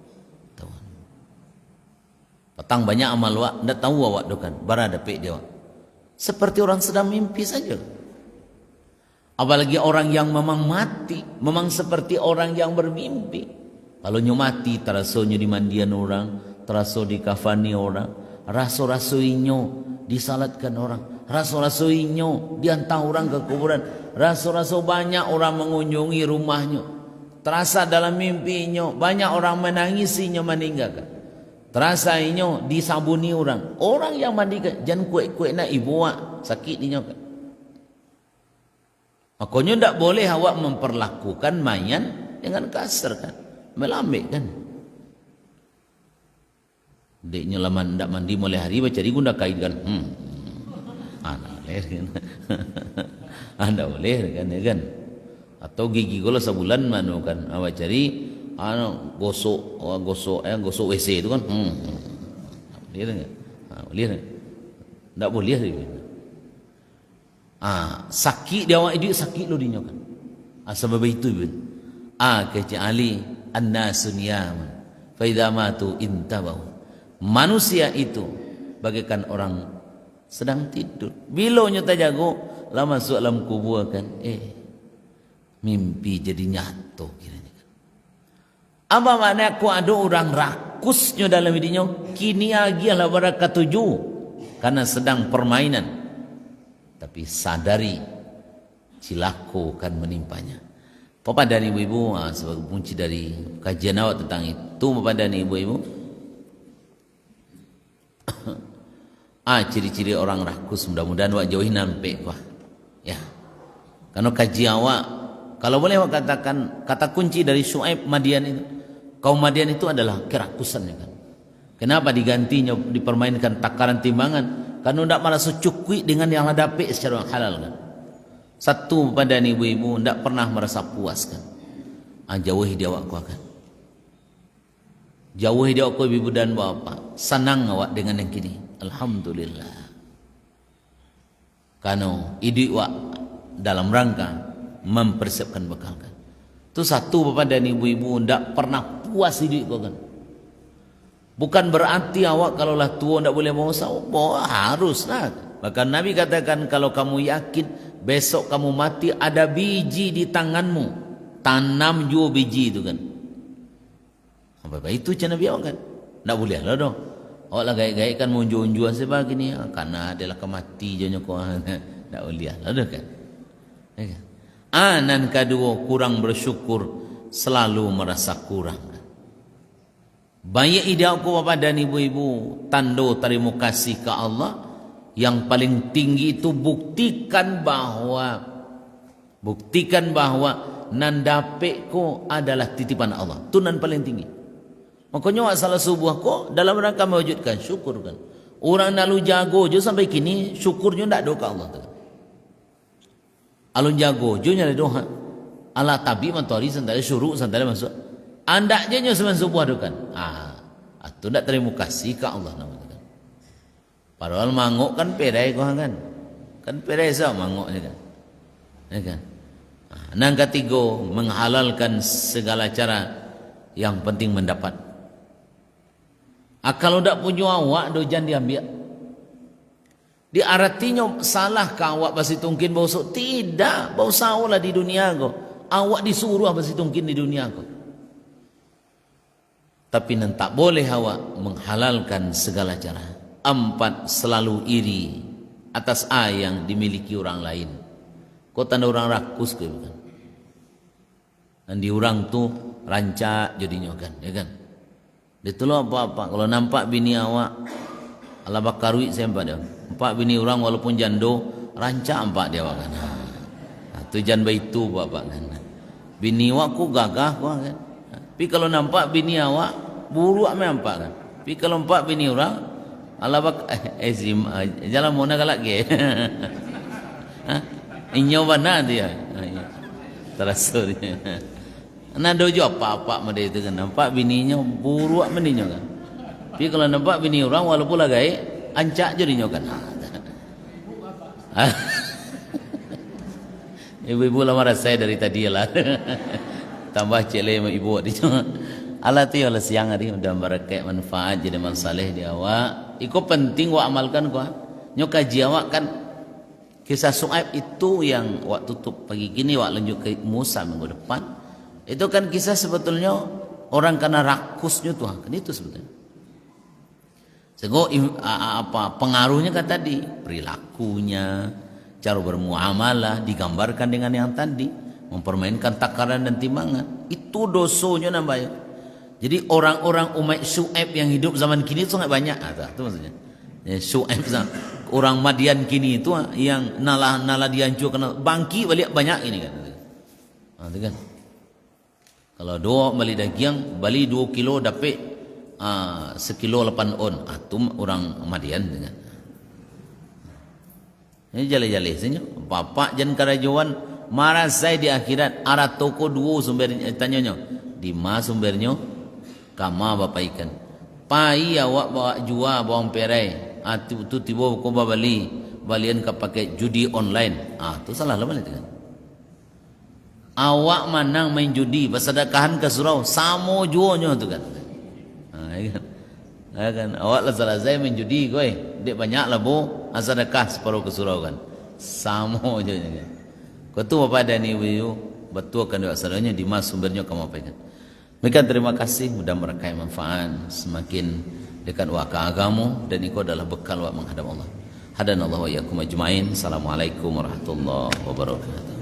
Petang banyak amal wak, ndak tahu awak dokan, bara dapik dia wak. Seperti orang sedang mimpi saja. Apalagi orang yang memang mati, memang seperti orang yang bermimpi. Kalau nyu mati, teraso nyu di mandian orang, teraso di kafani orang, raso-raso inyo disalatkan orang, raso-raso inyo diantar orang ke kuburan, raso-raso banyak orang mengunjungi rumahnya. Terasa dalam mimpinya banyak orang menangisinya meninggalkan. Terasa inyo disabuni orang. Orang yang mandikan jangan kuek-kuek nak ibu awak sakit inyo kan. Makanya ndak boleh awak memperlakukan mayan dengan kasar kan. Melambek kan. Deknya lama ndak mandi mulai hari baca di gunda kain kan. Boleh kan. Anda boleh kan ya kan. Atau gigi gola sebulan manu kan awak cari gosok WC itu kan. Boleh enggak? Boleh enggak? Enggak boleh dia. Sakit dia awak itu sakit lo dinyo kan. Sebab itu ibn. Kecuali an-nasu niyamun fa idza matu intabahu. Manusia itu bagaikan orang sedang tidur. Bila nya tajago lah masuk dalam kubur kan. Mimpi jadi nyata kiranya. Apa makna aku ada orang rakusnya dalam hidupnya? Kini lagi adalah pada ketujuh. Karena sedang permainan. Tapi sadari cilako kan menimpanya. Bapak dan ibu-ibu, sebagai kunci dari kajian awak tentang itu, Bapak dan ibu-ibu. Ciri-ciri orang rakus, mudah-mudahan awak jauhi nampak wah. Ya. Karena kaji awak, kalau boleh awak katakan kata kunci dari Syuaib Madian itu, kaum Madian itu adalah kerakusannya kan. Kenapa digantinya dipermainkan takaran timbangan? Karena tidak merasa cukup dengan yang dapat secara halal kan. Satu pada ibu-ibu tidak pernah merasa puas kan. Jauhi dia awak kan. Jauhi dia awak ibu dan bapa. Senang awak dengan yang kini. Alhamdulillah. Karena ide awak dalam rangka mempersiapkan bekal kan. Itu satu bapak dan ibu-ibu tidak pernah puas hidup kau kan. Bukan berarti awak kalaulah tua tidak boleh mau sahur, haruslah. Bahkan Nabi katakan kalau kamu yakin besok kamu mati ada biji di tanganmu, tanam juga biji itu kan. Apa itu cara Nabi awak kan? Tidak boleh lah dong. Awak lah gaya-gaya kan mau unjuan sebab gini karena adalah kematiannya kau. Tidak boleh lah dong kan. Dan kedua kurang bersyukur, selalu merasa kurang. Banyak ide aku bapak dan ibu-ibu, tanda terima kasih ke Allah yang paling tinggi itu buktikan bahwa nandape ko adalah titipan Allah. Itu nan paling tinggi. Makanya salah sebuah ko dalam rangka mewujudkan syukur kan. Orang nalu jago je sampai kini syukurnya ndak doa ke Allah tu. Alun jago je nyari doa. Allah tabi mentari santale syuruk santale masuk. Anda je nya semen sebuah dokan. Itu ndak terima kasih ke Allah namanya kan. Padahal manguk kan perai kau kan. Kan perai sah manguknya kan. Ya kan. Yang ketiga menghalalkan segala cara yang penting mendapat. Kalau ndak punya awak do jangan diambil. Di artinya salah ke awak pasti tungkin bau sok tidak, bau saulah di dunia kau. Awak disuruh pasti tungkin di dunia kau. Tapi tak boleh awak menghalalkan segala cara. 4 selalu iri atas A yang dimiliki orang lain. Kau tanda orang rakus ke bukan? Dan di orang tu rancak jadinya kan, ya kan? Itu loh apa-apa. Kalau nampak bini awak ala bakarui sempat dia. Nampak bini orang walaupun jando rancak nampak dia awak kan. Tujuan itu bapak kan. Bini awak ku gagah ku kan. Tapi kalau nampak bini awak buruk nampak kan. Tapi kalau nampak bini orang ala bak jalan mana galak ge. Inyo bana dia. Terasa dia. Nah dojo apa-apa made itu kan. Nampak bininya buruk meninya kan. Tapi kalau nampak bini orang walaupun lagai ancak jadinya kan. Ibu-ibu lah marah saya dari tadi lah. Tambah cele sama ibu di sana. Allah tu Allah siang hari udah berkat manfaat jadi mansaleh di awak. Iko penting wa amalkan ko. Nyo kaji awak kan kisah Su'aib itu yang wak tutup pagi gini wak lanjut ke Musa minggu depan. Itu kan kisah sebetulnya orang kena rakusnya tuh kan itu sebetulnya. Sego apa pengaruhnya kan tadi perilakunya, cara bermuamalah digambarkan dengan yang tadi, mempermainkan takaran dan timbangan. Itu dosonya nambah. Jadi orang-orang umat Syuaib yang hidup zaman kini itu sangat banyak. Itu maksudnya. Ya, Syuaib orang Madian kini itu yang nala dihancurkan bangki balik banyak ini kan. Itu kan. Kalau 2 bali daging, bali 2 kilo dapat 1 kilo 8 on. Itu orang Madian dengan. Ini jale-jale saja. Bapak jan karajuan marah saya di akhirat arah toko 2 sumbernya tanyanya. Di mana sumbernya? Kama bapak ikan. Pai awak bawa jual bawang perai. Tu tiba ko bali balian ka pakai judi online. Tu salah lah itu kan. Awak manang main judi bersedekahan ke surau samo juonya tu kan. Kan awak lah salah saya main judi kowe. Dek banyak lah bo sedekah separuh ke surau kan. Samo je kan. Kau tu apa ada ni wiu betul kan dia asalnya di mas sumbernya kamu apa kan. Mereka terima kasih mudah mereka manfaat semakin dekat waka agamu dan itu adalah bekal wak menghadap Allah. Hadanallahu wa iyyakum ajmain. Assalamualaikum warahmatullahi wabarakatuh.